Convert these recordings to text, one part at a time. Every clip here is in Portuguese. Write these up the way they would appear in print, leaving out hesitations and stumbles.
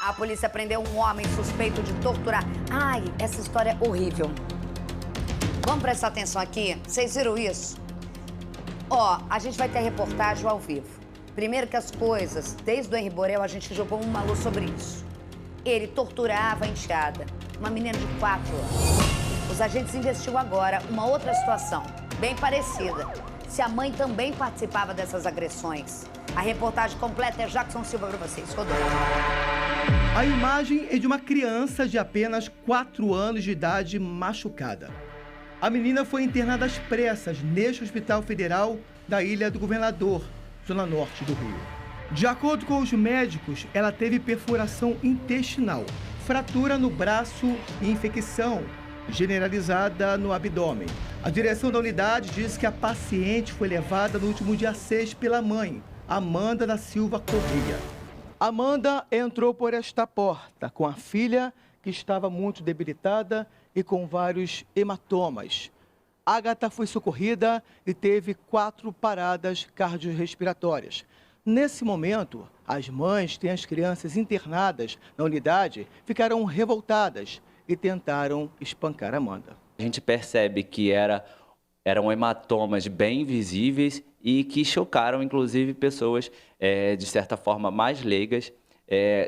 A polícia prendeu um homem suspeito de torturar. Ai, essa história é horrível. Vamos prestar atenção aqui? Vocês viram isso? Ó, a gente vai ter reportagem ao vivo. Primeiro que as coisas, desde o Henri Borel, a gente jogou uma luz sobre isso. Ele torturava a enteada, uma menina de 4 anos. Os agentes investigam agora uma outra situação, bem parecida. Se a mãe também participava dessas agressões. A reportagem completa é Jackson Silva para vocês. Rodou. A imagem é de uma criança de apenas 4 anos de idade machucada. A menina foi internada às pressas neste Hospital Federal da Ilha do Governador, zona norte do Rio. De acordo com os médicos, ela teve perfuração intestinal, fratura no braço e infecção generalizada no abdômen. A direção da unidade diz que a paciente foi levada no último dia 6 pela mãe, Amanda da Silva Corrêa. Amanda entrou por esta porta com a filha, que estava muito debilitada e com vários hematomas. Ágata foi socorrida e teve 4 paradas cardiorrespiratórias. Nesse momento, as mães têm as crianças internadas na unidade, ficaram revoltadas e tentaram espancar Amanda. A gente percebe que eram hematomas bem visíveis e que chocaram, inclusive, pessoas, de certa forma, mais leigas,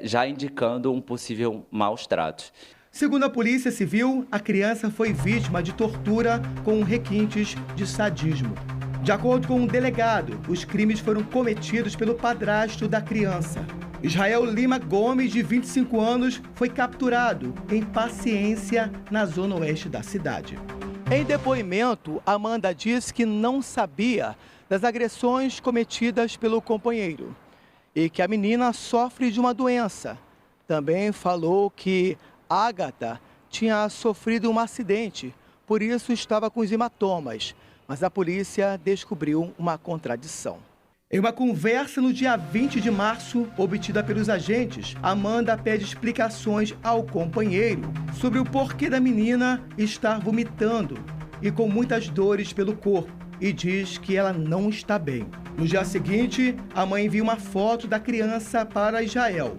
já indicando um possível maus tratos. Segundo a Polícia Civil, a criança foi vítima de tortura com requintes de sadismo. De acordo com um delegado, os crimes foram cometidos pelo padrasto da criança. Israel Lima Gomes, de 25 anos, foi capturado em Paciência, na zona oeste da cidade. Em depoimento, Amanda disse que não sabia das agressões cometidas pelo companheiro e que a menina sofre de uma doença. Também falou que Ágata tinha sofrido um acidente, por isso estava com os hematomas, mas a polícia descobriu uma contradição. Em uma conversa no dia 20 de março, obtida pelos agentes, Amanda pede explicações ao companheiro sobre o porquê da menina estar vomitando e com muitas dores pelo corpo, e diz que ela não está bem. No dia seguinte, a mãe envia uma foto da criança para Israel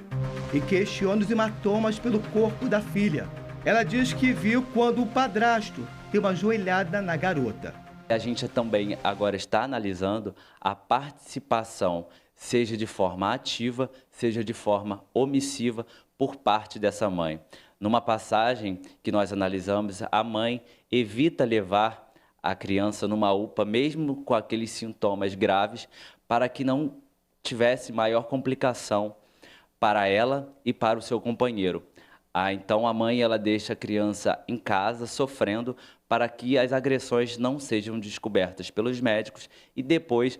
e questiona os hematomas pelo corpo da filha. Ela diz que viu quando o padrasto deu uma joelhada na garota. A gente também agora está analisando a participação, seja de forma ativa, seja de forma omissiva, por parte dessa mãe. Numa passagem que nós analisamos, a mãe evita levar a criança numa UPA, mesmo com aqueles sintomas graves, para que não tivesse maior complicação para ela e para o seu companheiro. Então a mãe ela deixa a criança em casa sofrendo para que as agressões não sejam descobertas pelos médicos e depois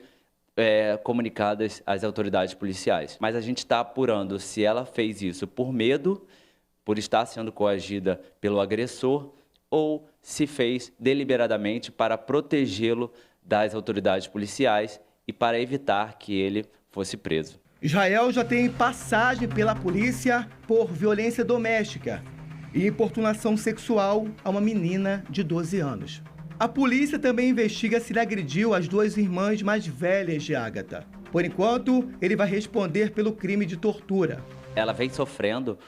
comunicadas às autoridades policiais. Mas a gente está apurando se ela fez isso por medo, por estar sendo coagida pelo agressor, ou se fez deliberadamente para protegê-lo das autoridades policiais e para evitar que ele fosse preso. Israel já tem passagem pela polícia por violência doméstica e importunação sexual a uma menina de 12 anos. A polícia também investiga se ele agrediu as 2 irmãs mais velhas de Ágata. Por enquanto, ele vai responder pelo crime de tortura. Ela vem sofrendo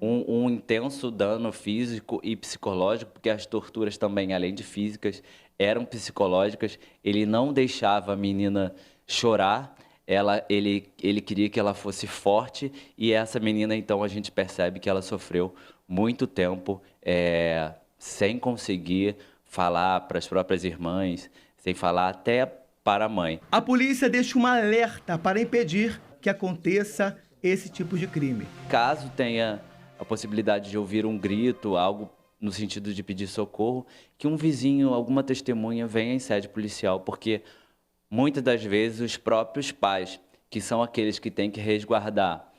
um intenso dano físico e psicológico, porque as torturas também, além de físicas, eram psicológicas. Ele não deixava a menina chorar. Ele queria que ela fosse forte e essa menina, então, a gente percebe que ela sofreu muito tempo sem conseguir falar para as próprias irmãs, sem falar até para a mãe. A polícia deixa um alerta para impedir que aconteça esse tipo de crime. Caso tenha a possibilidade de ouvir um grito, algo no sentido de pedir socorro, que um vizinho, alguma testemunha venha em sede policial, porque muitas das vezes os próprios pais, que são aqueles que têm que resguardar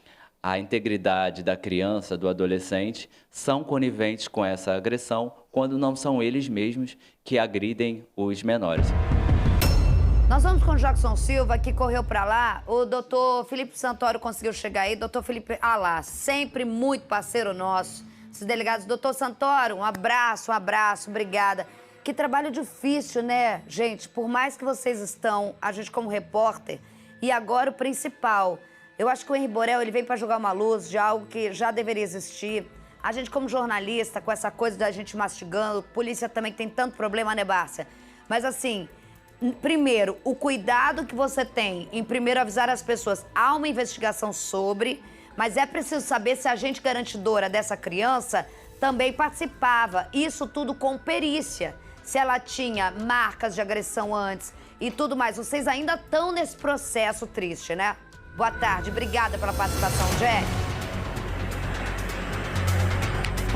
a integridade da criança, do adolescente, são coniventes com essa agressão, quando não são eles mesmos que agridem os menores. Nós vamos com o Jackson Silva, que correu para lá. O doutor Felipe Santoro conseguiu chegar aí. Doutor Felipe, lá, sempre muito parceiro nosso. Esses delegados, doutor Santoro, um abraço, obrigada. Que trabalho difícil, né, gente? Por mais que vocês estão, a gente como repórter, e agora o principal, Eu acho que o Henri Borel, ele veio para jogar uma luz de algo que já deveria existir. A gente, como jornalista, com essa coisa da gente mastigando, polícia também tem tanto problema, né, Bárcia? Mas assim, primeiro, o cuidado que você tem em primeiro avisar as pessoas, há uma investigação sobre, mas é preciso saber se a agente garantidora dessa criança também participava. Isso tudo com perícia. Se ela tinha marcas de agressão antes e tudo mais. Vocês ainda estão nesse processo triste, né? Boa tarde, obrigada pela participação, Jack.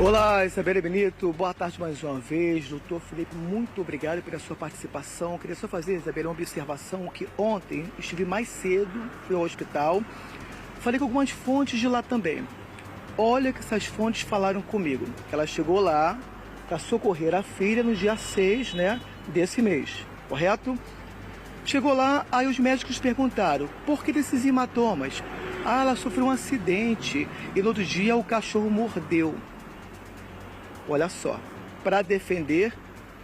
Olá, Isabelle Benito, boa tarde mais uma vez. Doutor Felipe, muito obrigado pela sua participação. Queria só fazer, Isabelle, uma observação que ontem estive mais cedo, fui ao hospital, falei com algumas fontes de lá também. Olha que essas fontes falaram comigo. Ela chegou lá para socorrer a filha no dia 6, né, desse mês, correto? Chegou lá, aí os médicos perguntaram, por que desses hematomas? Ah, ela sofreu um acidente e no outro dia o cachorro mordeu. Olha só, para defender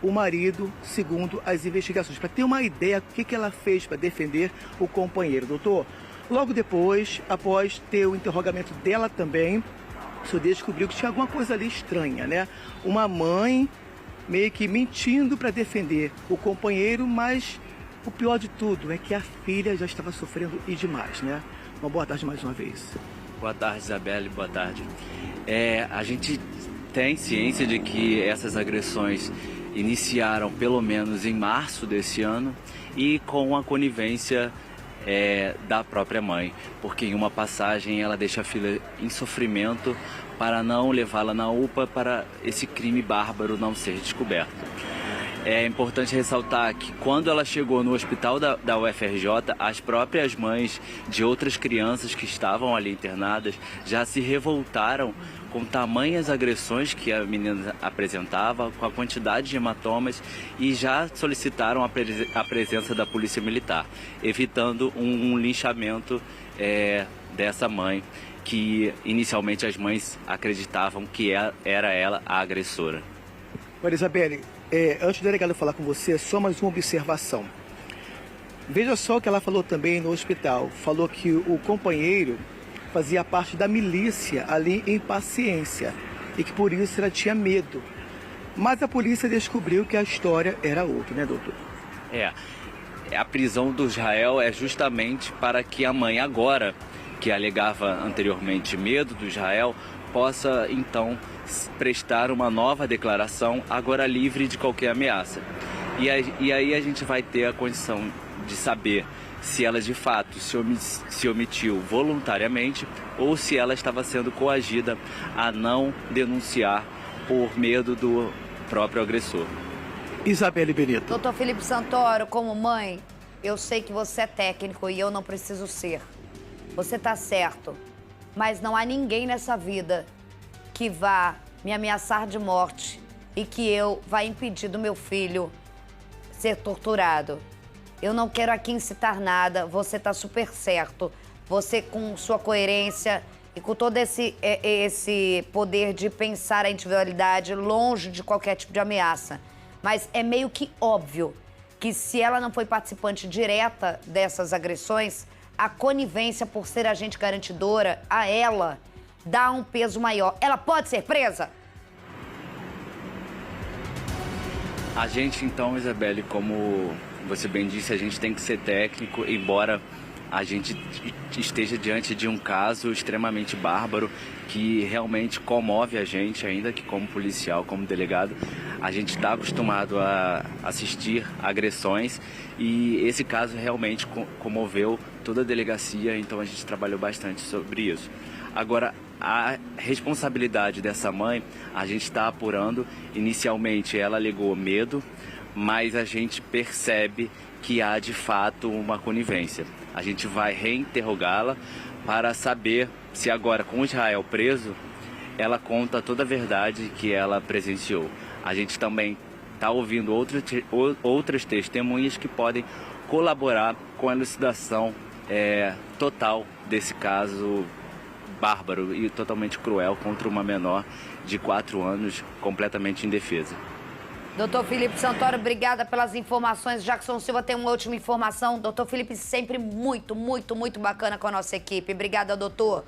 o marido, segundo as investigações. Para ter uma ideia do que ela fez para defender o companheiro, doutor. Logo depois, após ter o interrogamento dela também, o senhor descobriu que tinha alguma coisa ali estranha, né? Uma mãe meio que mentindo para defender o companheiro, mas o pior de tudo é que a filha já estava sofrendo e demais, né? Uma boa tarde mais uma vez. Boa tarde, Isabelle, boa tarde. A gente tem ciência de que essas agressões iniciaram pelo menos em março desse ano e com a conivência da própria mãe, porque em uma passagem ela deixa a filha em sofrimento para não levá-la na UPA para esse crime bárbaro não ser descoberto. É importante ressaltar que quando ela chegou no hospital da UFRJ, as próprias mães de outras crianças que estavam ali internadas já se revoltaram com tamanhas agressões que a menina apresentava, com a quantidade de hematomas, e já solicitaram a presença da Polícia Militar, evitando um linchamento dessa mãe, que inicialmente as mães acreditavam que era ela a agressora. Olha, Isabelle, antes do delegado falar com você, só mais uma observação. Veja só o que ela falou também no hospital. Falou que o companheiro fazia parte da milícia ali em Paciência e que por isso ela tinha medo. Mas a polícia descobriu que a história era outra, né, doutor? A prisão do Israel é justamente para que a mãe agora, que alegava anteriormente medo do Israel, possa então prestar uma nova declaração, agora livre de qualquer ameaça. E aí a gente vai ter a condição de saber se ela de fato se omitiu voluntariamente ou se ela estava sendo coagida a não denunciar por medo do próprio agressor. Isabelle Benito. Doutor Felipe Santoro, como mãe, eu sei que você é técnico e eu não preciso ser. Você tá certo, mas não há ninguém nessa vida que vá me ameaçar de morte e que eu vá impedir do meu filho ser torturado. Eu não quero aqui incitar nada, você tá super certo. Você, com sua coerência e com todo esse poder de pensar a individualidade longe de qualquer tipo de ameaça. Mas é meio que óbvio que se ela não foi participante direta dessas agressões, a conivência por ser agente garantidora a ela dá um peso maior. Ela pode ser presa? A gente, então, Isabelle, como você bem disse, a gente tem que ser técnico, embora a gente esteja diante de um caso extremamente bárbaro que realmente comove a gente, ainda que como policial, como delegado, a gente está acostumado a assistir agressões e esse caso realmente comoveu toda a delegacia, então a gente trabalhou bastante sobre isso. Agora, a responsabilidade dessa mãe, a gente está apurando. Inicialmente ela alegou medo, mas a gente percebe que há de fato uma conivência. A gente vai reinterrogá-la para saber se agora, com Israel preso, ela conta toda a verdade que ela presenciou. A gente também está ouvindo outras testemunhas que podem colaborar com a elucidação total desse caso bárbaro e totalmente cruel contra uma menor de 4 anos, completamente indefesa. Doutor Felipe Santoro, obrigada pelas informações. Jackson Silva tem uma última informação. Doutor Felipe, sempre muito bacana com a nossa equipe. Obrigada, doutor.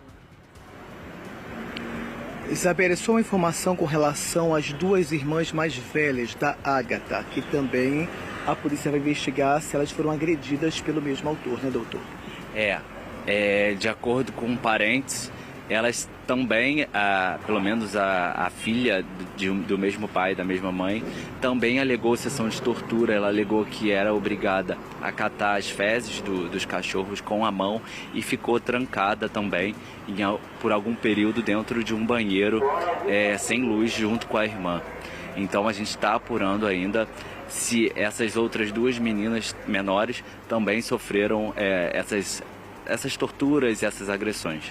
Isabelle, só uma informação com relação às duas irmãs mais velhas da Ágata, que também a polícia vai investigar se elas foram agredidas pelo mesmo autor, né, doutor? De acordo com parentes, elas também, pelo menos a filha do mesmo pai, da mesma mãe, também alegou sessão de tortura. Ela alegou que era obrigada a catar as fezes dos cachorros com a mão e ficou trancada também por algum período dentro de um banheiro sem luz junto com a irmã. Então a gente está apurando ainda se essas outras duas meninas menores também sofreram essas torturas e essas agressões.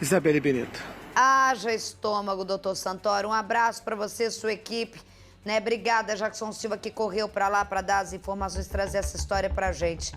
Isabelle Benito. Haja estômago, doutor Santoro. Um abraço para você, sua equipe. Obrigada, Jackson Silva, que correu para lá para dar as informações, trazer essa história pra gente.